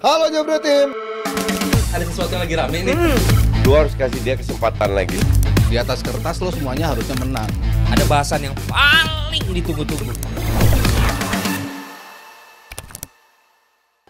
Halo Jabret Tim. Ada sesuatu yang lagi rame nih. Lu harus kasih dia kesempatan lagi. Di atas kertas lo semuanya harusnya menang. Ada bahasan yang paling ditunggu-tunggu.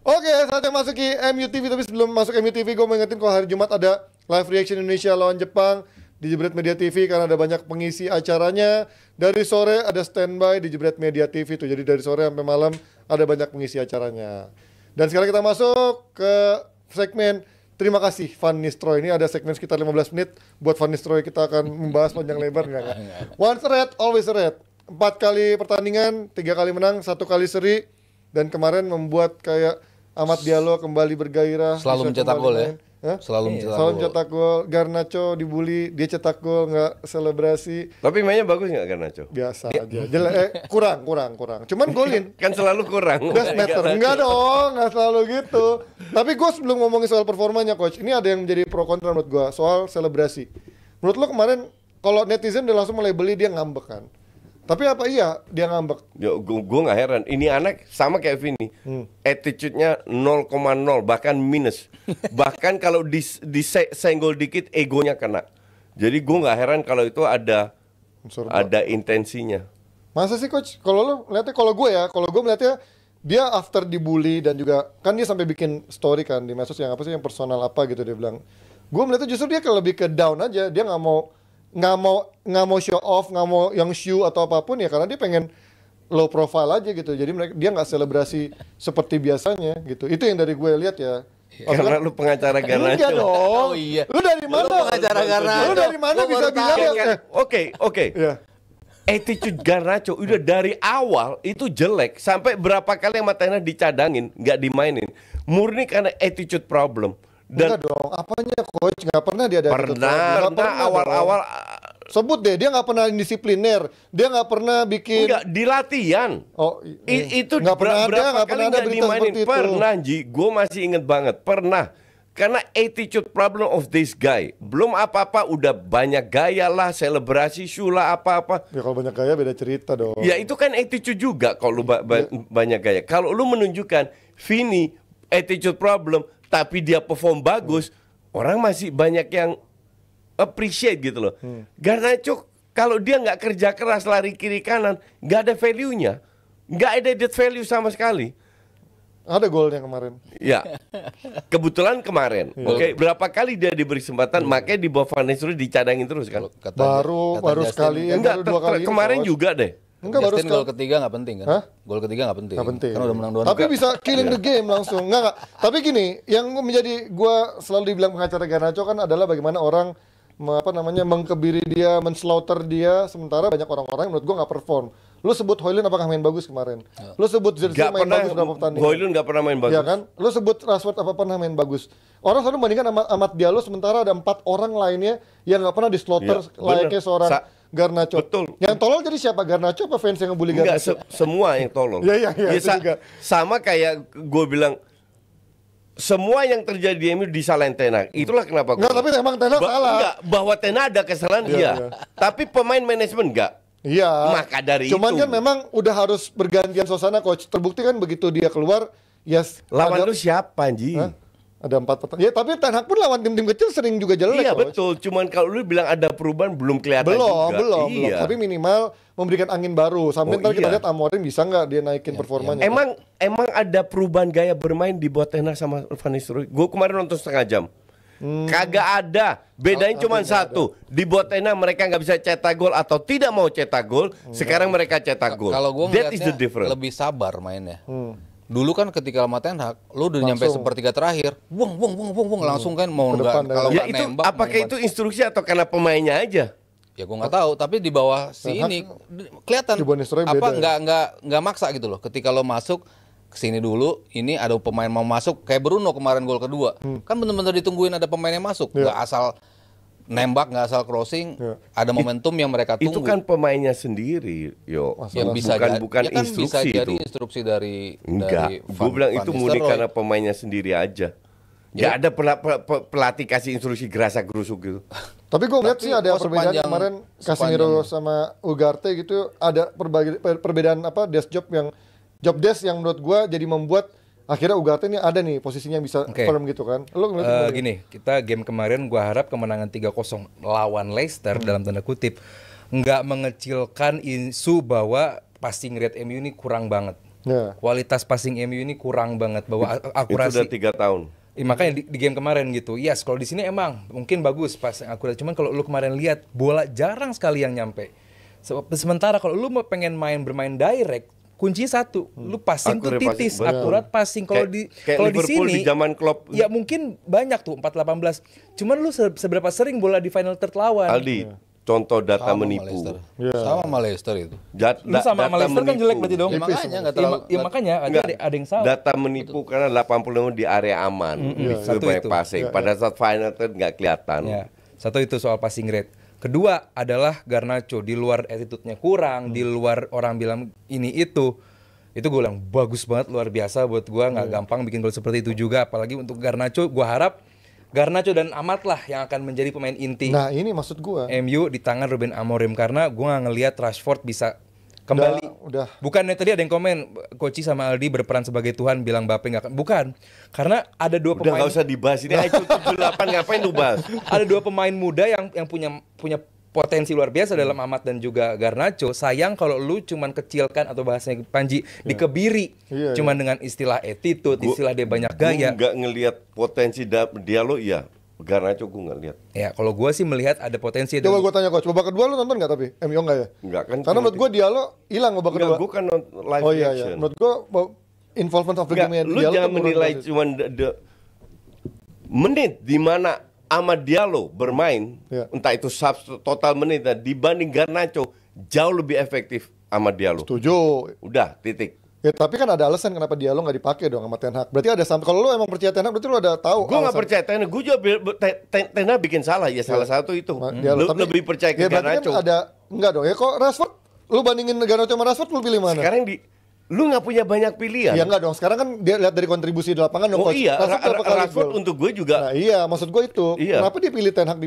Oke, saatnya masuki MUTV. Tapi sebelum masuk MUTV, gue mau ingetin kalau hari Jumat ada live reaction Indonesia lawan Jepang di Jebret Media TV karena ada banyak pengisi acaranya. Dari sore ada standby di Jebret Media TV tuh. Jadi dari sore sampai malam ada banyak pengisi acaranya. Dan sekarang kita masuk ke segmen Terima kasih Van Nistelrooy. Ini ada segmen sekitar 15 menit buat Van Nistelrooy. Kita akan membahas panjang lebar enggak? Once a red, always a red. 4 kali pertandingan, 3 kali menang, 1 kali seri. Dan kemarin membuat kayak Amad Diallo kembali bergairah. Selalu mencetak gol ya. Selalu mencetak gol. Garnacho dibully, dia cetak gol, nggak selebrasi. Tapi mainnya bagus nggak Garnacho? Biasa aja. Kurang. Cuman golin. Kan selalu kurang. Gas meter. Enggak dong, nggak selalu gitu. Tapi gue sebelum ngomongin soal performanya coach, ini ada yang menjadi pro kontra menurut gue soal selebrasi. Menurut lo kemarin kalau netizen udah langsung melabeli dia ngambek kan? Tapi apa iya dia ngambek? Gue nggak heran. Ini anak sama kayak Vini. Attitude-nya 0,0 bahkan minus. Bahkan kalau disenggol dikit egonya kena. Jadi gue nggak heran kalau itu ada intensinya. Masa sih coach? Kalau lo melihatnya, kalau gue melihatnya dia after dibully dan juga kan dia sampai bikin story kan di medsos yang apa sih yang personal apa gitu dia bilang. Gue melihatnya justru dia lebih ke down aja. Dia nggak mau show off, nggak mau yang show atau apapun ya karena dia pengen low profile aja gitu. Jadi dia nggak selebrasi seperti biasanya gitu. Itu yang dari gue lihat ya. Karena lu pengacara Garnacho. Enggak dong. Oh iya. Lu dari mana? Lu pengacara Garnacho. Lu dari mana bisa bilang ya? Oke. Iya. Attitude Garnacho udah dari awal itu jelek. Sampai berapa kali yang Matena dicadangin, nggak dimainin. Murni karena attitude problem. Dan enggak dong, apanya coach? Nggak pernah dia ada pernah awal-awal sebut deh, dia nggak pernah disipliner, dia nggak pernah bikin. Enggak, di latihan. Oh, itu nggak pernah berapa kali nggak dimainin? itu. Pernah, Ji. Gue masih inget banget. Pernah. Karena attitude problem of this guy. Belum apa-apa, udah banyak gaya lah, selebrasi, shula apa-apa. Ya kalau banyak gaya beda cerita dong. Ya itu kan attitude juga kalau lu banyak gaya. Kalau lu menunjukkan Vini attitude problem, tapi dia perform bagus, orang masih banyak yang appreciate gitu loh. Garnacho kalau dia nggak kerja keras lari kiri kanan, nggak ada value-nya, nggak ada added value sama sekali. Ada golnya kemarin. Ya, kebetulan kemarin. Oke, berapa kali dia diberi kesempatan, makanya di bawah Van Nistelrooy dicadangin terus kan? Baru sekali ya, enggak, baru 2 kali. kemarin juga deh. Enggak, baru gol ketiga nggak penting kan? Hah? Gol ketiga nggak penting. Nggak penting. Kan udah menang 2-0. Tapi bisa killing the game langsung. Enggak. Tapi gini, yang menjadi gua selalu dibilang pengacara Garnacho kan adalah bagaimana orang mengkebiri dia, menslaughter dia, sementara banyak orang-orang yang menurut gua nggak perform. Lu sebut Højlund apakah main bagus kemarin? Lu sebut Zirkzee main bagus berapa pertandingan? Højlund nggak pernah main bagus. Ya kan? Lu sebut Rashford apa pernah main bagus? Orang selalu membandingkan Amad Diallo sementara ada 4 orang lainnya yang nggak pernah dislaughter layaknya seorang Garnacho. Betul. Yang tolol jadi siapa? Garnacho apa fans yang ngebully Garnacho? Enggak, semua yang tolol. Iya, juga. Sama kayak gue bilang, semua yang terjadi di MU disalahin Ten Hag. Itulah kenapa Enggak, tapi emang Ten Hag salah. Enggak, bahwa Ten Hag ada kesalahan iya. Tapi pemain manajemen enggak. Iya. Maka dari Cuman itu. kan memang udah harus bergantian suasana coach. Terbukti kan begitu dia keluar, lawan lu siapa, Ji? Ada 4 pertandingan. Ya, tapi Ten Hag pun lawan tim-tim kecil sering juga jelek. Iya, coach. betul. Cuman kalau lu bilang ada perubahan belum kelihatan juga. Belum. Iya. Tapi minimal memberikan angin baru. Sampai ntar kita lihat Amorim bisa nggak dia naikin performanya. Emang ada perubahan gaya bermain di bawah Ten Hag sama Van Nistelrooy? Gue kemarin nonton setengah jam. Kagak ada. Bedanya cuma satu. Di bawah Ten Hag mereka nggak bisa cetak gol atau tidak mau cetak gol. Sekarang mereka cetak gol. Kalau gue That is the difference. lebih sabar mainnya. Dulu kan ketika sama Ten Hag, lu udah nyampe sepertiga terakhir, wong langsung kan mau depan, kalau Ya nggak itu nembak. apakah itu instruksi atau karena pemainnya aja? Ya gue nggak tahu, tapi di bawah si ini kelihatan Di bawah Nistelrooy apa beda nggak maksa gitu loh. Ketika lo masuk kesini dulu, ini ada pemain mau masuk kayak Bruno kemarin gol kedua, kan bener-bener ditungguin ada pemain yang masuk, nggak asal nembak, nggak asal crossing, ada momentum yang mereka tunggu. Itu kan pemainnya sendiri, yang bisa bukan ya kan instruksi bisa itu. jadi instruksi dari Enggak, gue bilang itu murni karena pemainnya sendiri aja. Gak ada pelatih kasih instruksi gerasa gerusuk gitu. Tapi gue ngeliat sih ada perbedaan kemarin Casemiro sama Ugarte gitu, ada perbedaan desk job yang menurut gue jadi membuat akhirnya Ugarte ini ada nih posisinya yang bisa Oke. firm gitu kan. Lo ngeliat gimana? Gini, kita game kemarin gua harap kemenangan 3-0 lawan Leicester dalam tanda kutip nggak mengecilkan isu bahwa passing rate MU ini kurang banget. Ya. Kualitas passing MU ini kurang banget bahwa Itu akurasi. udah 3 tahun. Makanya di game kemarin gitu. Yes, kalau di sini emang mungkin bagus passing akurat. Cuman kalau lu kemarin lihat bola jarang sekali yang nyampe. Sementara kalau lu mau pengen bermain direct, kunci satu, lu passing tuh Akurat titis, passing, betul. akurat passing. Kalau Kayak kalau di Liverpool sini di zaman Klopp. ya mungkin banyak tuh 4-18. Cuman lu seberapa sering bola di final third lawan? Aldi, contoh data Sama menipu. Leicester. Iya. Sama sama Leicester itu. Lu sama Data Leicester kan menipu. jelek berarti dong. Ya, makanya nggak terlalu. Makanya Enggak, ada yang salah. Data menipu karena 85 di area aman. Itu Satu banyak itu. passing. Pada saat final third nggak kelihatan. Ya, satu itu soal passing rate. Kedua adalah Garnacho, di luar attitude-nya kurang, di luar orang bilang ini itu gue bilang bagus banget, luar biasa buat gue, nggak gampang bikin gol seperti itu juga. Apalagi untuk Garnacho, gue harap Garnacho dan Amat lah yang akan menjadi pemain inti Nah, ini maksud gua. MU di tangan Ruben Amorim, karena gue nggak ngelihat Rashford bisa kembali. Udah. Bukannya tadi ada yang komen Koci sama Aldi berperan sebagai Tuhan bilang Mbappe nggak akan. Bukan, karena ada dua Udah pemain. nggak usah dibahas ini. Ayo 78 ngapain lu bahas? Ada dua pemain muda yang punya potensi luar biasa dalam Amat dan juga Garnacho. Sayang kalau lu cuman kecilkan atau bahasanya Panji dikebiri Iya, cuman dengan istilah attitude, istilah dia banyak gaya. Gue nggak ngelihat potensi dia lo ya. Garnacho gue nggak lihat. Ya, kalau gua sih melihat ada potensi Coba dan- gue tanya coach, babak kedua lu nonton nggak tapi? MU nggak ya? Nggak kan? Karena menurut gue Diallo hilang babak kedua. Enggak, gue kan nonton live Oh iya reaction. iya. Menurut gue involvement of the Enggak, game lu Diallo jangan tuh menurun menilai banget. cuman menit di mana Amad Diallo bermain, Ya. entah itu total menit dibanding Garnacho jauh lebih efektif Amad Diallo. Setuju. Udah, titik. Ya tapi kan ada alasan kenapa Diallo nggak dipakai dong sama Ten Hag. Berarti ada sampai kalau lu emang percaya Ten Hag berarti lu ada tahu. Gue nggak alasan. percaya Ten Hag, gue juga Ten Hag bikin salah ya, salah satu itu. Diallo, Lu tapi- lebih percaya ke ya, berarti Garnacho. kan ada enggak dong. Ya kok Rashford lu bandingin Garnacho sama Rashford lu pilih mana? Sekarang lu nggak punya banyak pilihan. Ya enggak dong. Sekarang kan dia lihat dari kontribusi di lapangan dong. Oh Coach. iya, berapa kali Rashford gol? untuk gue juga. Nah iya, maksud gue itu. Iya. Kenapa dia pilih Ten Hag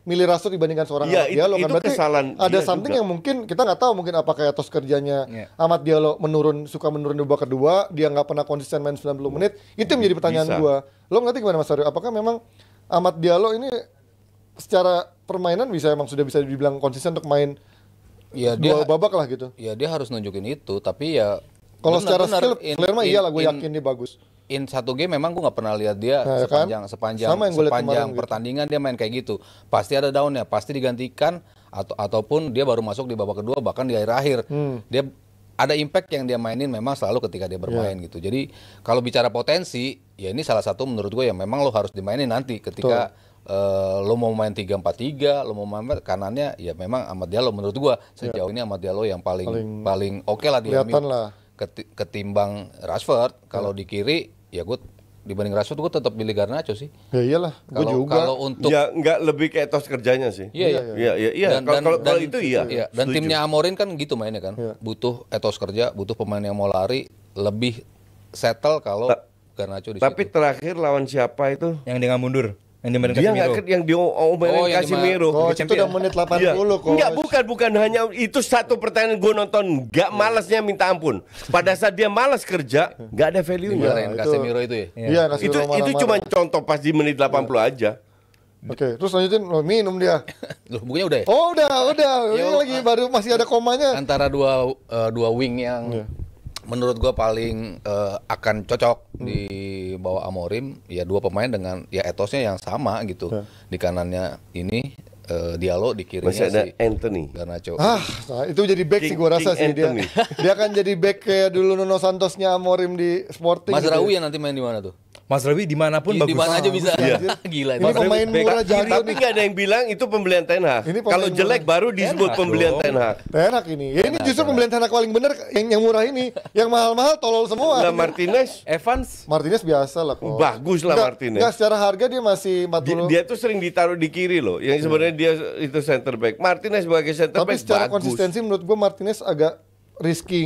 milih Rashford dibandingkan seorang Iya, Amad Diallo kan? itu Berarti kesalahan ada dia something juga. yang mungkin kita nggak tahu, mungkin apakah etos kerjanya Iya. Amad Diallo suka menurun di babak kedua, dia nggak pernah konsisten main 90 menit. Itu yang menjadi pertanyaan Bisa. gue. Lo ngerti gimana Mas Aryo? Apakah memang Amad Diallo ini secara permainan sudah bisa dibilang konsisten untuk main Ya dua dia babak lah gitu? ya dia harus nunjukin itu, tapi ya Kalau secara benar, skill, in- player mah in- iyalah gue in- yakin dia bagus. In satu game memang gue nggak pernah lihat dia Nah, ya kan? sepanjang Sama yang gua lihat kemarin sepanjang gitu. pertandingan dia main kayak gitu. Pasti ada downnya, pasti digantikan ataupun dia baru masuk di babak kedua bahkan di akhir-akhir. Dia ada impact yang dia mainin memang selalu ketika dia bermain gitu. Jadi kalau bicara potensi, ya ini salah satu menurut gue yang memang lo harus dimainin nanti ketika lo mau main 3-4-3, lo mau main kanannya, ya memang Amad Diallo menurut gue sejauh ini Amad Diallo yang paling oke lah di kelihatan MU. lah. Ketimbang Rashford. Kalau di kiri ya gue dibanding Rashford gue tetap pilih Garnacho sih. Ya iyalah, gue Kalau juga. kalau untuk Ya nggak lebih ke etos kerjanya sih. Iya, iya. Iya. Kalau itu iya. Dan Setuju. timnya Amorim kan gitu mainnya kan. Iya. Butuh etos kerja, butuh pemain yang mau lari, lebih settle kalau Garnacho di Tapi situ. terakhir lawan siapa itu? yang dia nggak mundur, yang dia main Dia Casemiro. nggak yang diomelin Oh, yang Casemiro. Coach itu udah menit 80 Iya. coach. Enggak, bukan hanya itu satu pertandingan gue nonton, nggak malasnya minta ampun. Pada saat dia malas kerja, nggak ada value-nya. Dimarahin itu- Casemiro itu ya. Iya, kasih Itu Roma itu marah-marah. cuma contoh pas di menit 80 aja. Oke, terus lanjutin minum dia. Loh, bukannya udah ya? Oh, udah. Ini Ya, lagi baru masih ada komanya. Antara dua wing yang menurut gua paling akan cocok di bawah Amorim, ya dua pemain dengan ya etosnya yang sama gitu. Di kanannya ini Diallo, di kirinya Masih ada si Anthony. Garnacho. Nah, itu jadi back sih King- gua rasa King sih dia. Anthony. Dia akan jadi back kayak dulu Nuno Santosnya Amorim di Sporting. Mas gitu. Rawi yang nanti main di mana tuh? Mas Rawi dimanapun Di bagus. mana aja bisa. Iya. Gila Ini itu. pemain murah jago Tapi nih. nggak ada yang bilang itu pembelian Ten Hag. Ini pemain Kalau jelek murah. baru disebut pembelian Ten Hag. Ten Hag ini. Ya ini justru pembelian Ten Hag paling bener yang murah ini. Yang mahal-mahal tolol semua. Nah, Martinez Evans Martinez biasa lah kok. bagus lah Martinez. Enggak, secara harga dia masih 40. Dia tuh sering ditaruh di kiri loh. Yang sebenarnya dia itu center back. Martinez sebagai center Tapi back secara bagus. konsistensi menurut gua Martinez agak risky,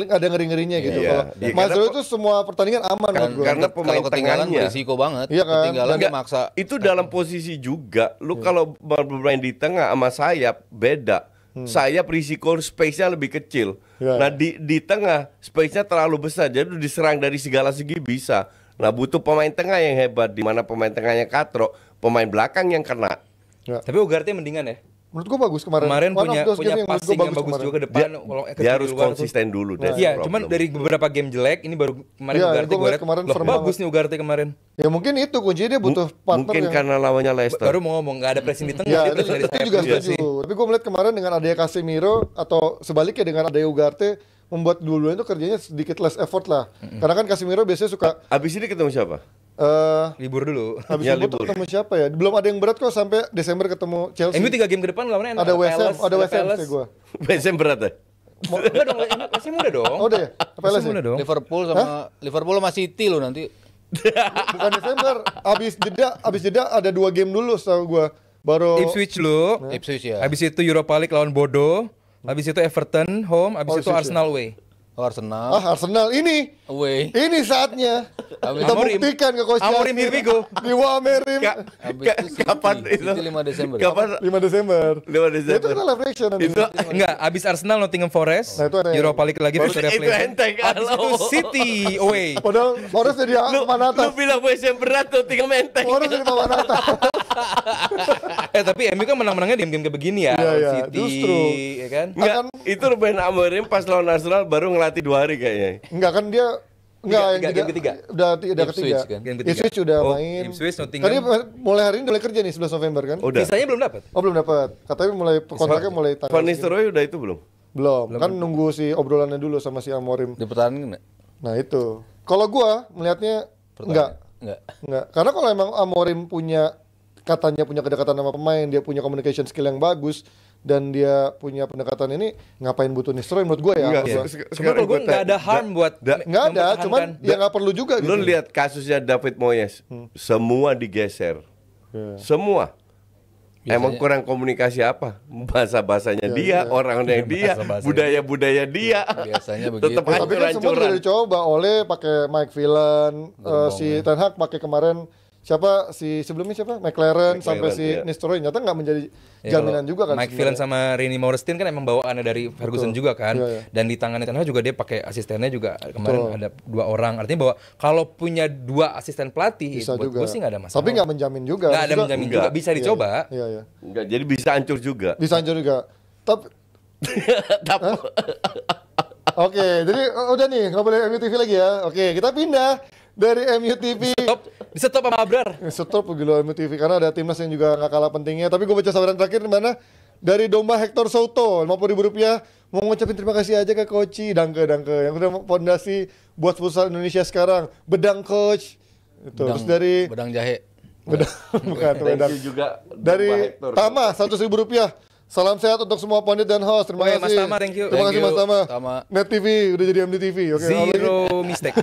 ada ngeri-ngerinya gitu. Iya. Kalau Iya, Mas karena- Rawi itu semua pertandingan aman menurut gua. karena pemain Kalau ketinggalan tengahnya. berisiko banget. Iya kan? Ketinggalan dia Enggak, maksa. itu dalam posisi juga. Lu kalau bermain di tengah sama sayap beda. sayap risiko space-nya lebih kecil. Ya. Nah di tengah space-nya terlalu besar, jadi udah diserang dari segala segi bisa. Nah butuh pemain tengah yang hebat, di mana pemain tengahnya katrok, pemain belakang yang kena. Ya. Tapi Ugarte mendingan ya. Menurut gua bagus kemarin. Kemarin One of punya those game punya yang menurut passing gua yang bagus kemarin. juga ke depan. Kalau Dia di harus luar tuh. konsisten dulu. that's Iya, the cuman problem. dari beberapa game jelek ini baru kemarin Iya, Ugarte gua gue ngeliat liat kemarin loh, firm bagus banget. nih Ugarte kemarin. Ya mungkin itu kuncinya dia butuh partner Mungkin yang karena lawannya Leicester. Baru mau ngomong nggak ada pressing di tengah. ya, dia itu, terus dari itu sayap juga juga setuju. sih. Tapi gue melihat kemarin dengan adanya Casemiro atau sebaliknya dengan adanya Ugarte membuat dua-duanya itu kerjanya sedikit less effort lah. Karena kan Casemiro biasanya suka Abis ini ketemu siapa? Libur dulu. habis Ya, libur libur. ketemu siapa ya? Belum ada yang berat kok sampai Desember ketemu Chelsea. MU 3 game ke depan lawannya enak. Ada West Ham, Palace, ada West Ham Palace. kayak gue. BSM berat ya? Enggak dong, masih muda dong. Oh udah ya? Palace Masih ya? muda dong. Liverpool sama City lo nanti. Bukan Desember. Abis jeda ada 2 game dulu setahu gue. Baru Ipswich lu. Ipswich ya. Habis itu Europa League lawan Bodo. Habis itu Everton home, habis Oh, itu Ipswich Arsenal away. Arsenal Arsenal ini away. saatnya kita Amorim. buktikan ke Coach Amorim, Yasir. here we go. Di Wamerim Habis itu City. Kapan itu? City 5 Desember. Kapan? 5 Desember. 5 Desember. Ya, itu kita live reaction nanti. Itu Enggak, habis Arsenal Nottingham Forest, Nah, itu ada- Europa League lagi Baru Victoria itu Pleasant. enteng, Habis kalau. itu City away. Padahal Forest jadi papan Lu atas. bilang BSM berat tuh, tinggal menteng. Forest jadi papan atas. Tapi MU kan menang-menangnya di game-game kayak begini ya. Iya, iya, City, justru. ya kan? Enggak, Akan- itu Ruben Amorim pas lawan Arsenal baru ngelatih 2 hari kayaknya. Enggak kan dia Game ketiga. Udah Ipswich ketiga. kan? Game ketiga. Ipswich udah Oh, main. Ipswich, Nottingham. Tadi mulai hari ini mulai kerja nih 11 November kan? Udah. Sisanya belum dapat. Oh belum dapat. Katanya mulai kontraknya mulai tanggal Van segini. Nistelrooy udah itu belum? Belum. Kan nunggu si obrolannya dulu sama si Amorim. Dipertahankan enggak? Nah itu. Kalau gua melihatnya enggak. Enggak. Karena kalau emang Amorim katanya punya kedekatan sama pemain, dia punya communication skill yang bagus dan dia punya pendekatan ini, ngapain butuh Nistelrooy menurut gua ya? Enggak, menurut gua. Sebenarnya kalau gue nggak ada harm buat Nggak ada, cuman mempertahankan. ya nggak perlu juga gitu. Lu lihat kasusnya David Moyes, semua digeser. Ya. Semua. Biasanya- Emang kurang komunikasi apa? Bahasa-bahasanya dia, orang-orang dia, Bahasa-bahasa budaya-budaya dia. Biasanya begitu. Tetap Tapi kan semua udah hancur-hancuran. dicoba oleh pakai Mike Villan, si Ten Hag pakai kemarin siapa sebelumnya siapa McLaren sampai si iya. Nistelrooy nyata nggak menjadi Ya, jaminan kalau juga kan. Mike Villan sama Rini Maurestin kan emang bawaannya dari Ferguson juga kan. Iya, iya. Dan di tangannya Ten Hag juga dia pakai asistennya juga kemarin Betul. ada 2 orang. Artinya bahwa kalau punya 2 asisten pelatih Bisa buat juga. gue sih nggak ada masalah. Tapi nggak menjamin juga. Nggak ada Juga- menjamin Enggak. juga bisa dicoba. Iya iya. Enggak, jadi bisa hancur juga. Bisa hancur juga. Tapi Oke, jadi udah nih nggak boleh MU TV lagi ya. Oke, kita pindah dari MU TV. Bisa top sama Abrar. Stop gila MU TV karena ada timnas yang juga nggak kalah pentingnya. Tapi gue baca sabaran terakhir di mana dari domba Hector Soto Rp50.000 mau ngucapin terima kasih aja ke Koci Dangke yang udah fondasi buat futsal Indonesia sekarang. Bedang coach. Itu terus dari Bedang jahe. bedang bukan Thank bedang. you juga Dari Domba Hector. Tama Rp100.000. Salam sehat untuk semua pondit dan host. Terima Oh ya, kasih. Mas Tama, thank you. Terima kasih Thank Mas you, Tama. Tama. Net TV udah jadi MD TV. Oke, apa lagi? Zero mistake.